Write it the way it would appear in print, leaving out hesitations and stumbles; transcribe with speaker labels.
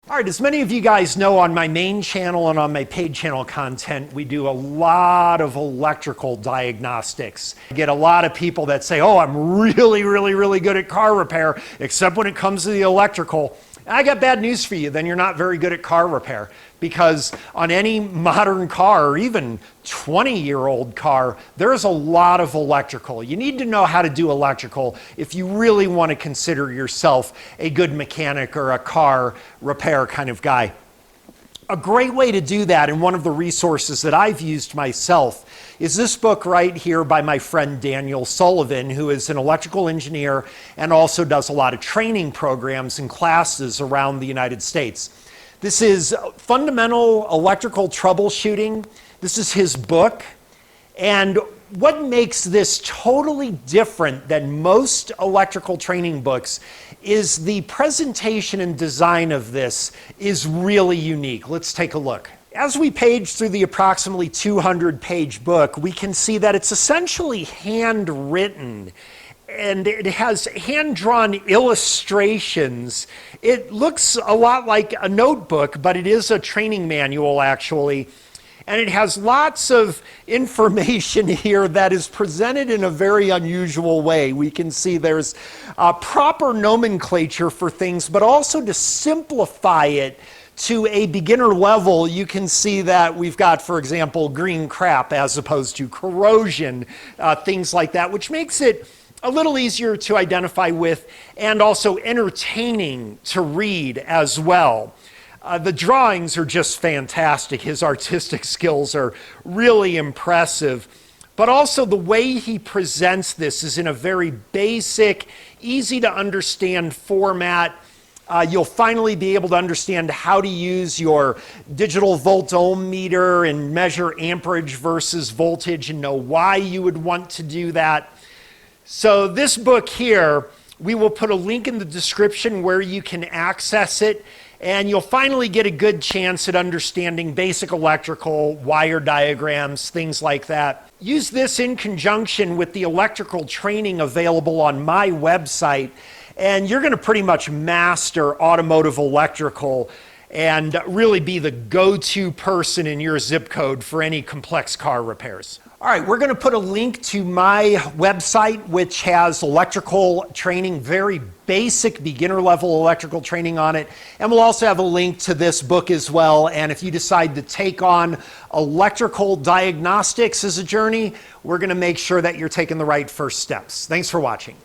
Speaker 1: All right, as many of you guys know, on my main channel and on my paid channel content, we do a lot of electrical diagnostics. I get a lot of people that say, oh, I'm really good at car repair, except when it comes to the electrical. I got bad news for you, then you're not very good at car repair, because on any modern car, or even 20-year-old car, there's a lot of electrical. You need to know how to do electrical if you really want to consider yourself a good mechanic or a car repair kind of guy. A great way to do that, and one of the resources that I've used myself, is this book right here by my friend Daniel Sullivan, who is an electrical engineer and also does a lot of training programs and classes around the United States. This is Fundamental Electrical Troubleshooting. This is his book. And what makes this totally different than most electrical training books is the presentation and design of this is really unique. Let's take a look. As we page through the approximately 200-page book, we can see that it's essentially handwritten, and it has hand-drawn illustrations. It looks a lot like a notebook, but it is a training manual, actually. And it has lots of information here that is presented in a very unusual way. We can see there's proper nomenclature for things, but also to simplify it to a beginner level, you can see that we've got, for example, green crap as opposed to corrosion, things like that, which makes it a little easier to identify with and also entertaining to read as well. The drawings are just fantastic. His artistic skills are really impressive. But also the way he presents this is in a very basic, easy to understand format. You'll finally be able to understand how to use your digital volt-ohm meter and measure amperage versus voltage and know why you would want to do that. So this book here, we will put a link in the description where you can access it, and you'll finally get a good chance at understanding basic electrical, wire diagrams, things like that. Use this in conjunction with the electrical training available on my website, and you're going to pretty much master automotive electrical and really be the go-to person in your zip code for any complex car repairs. All right, we're going to put a link to my website, which has electrical training, very basic beginner level electrical training on it. And we'll also have a link to this book as well. And if you decide to take on electrical diagnostics as a journey, we're going to make sure that you're taking the right first steps. Thanks for watching.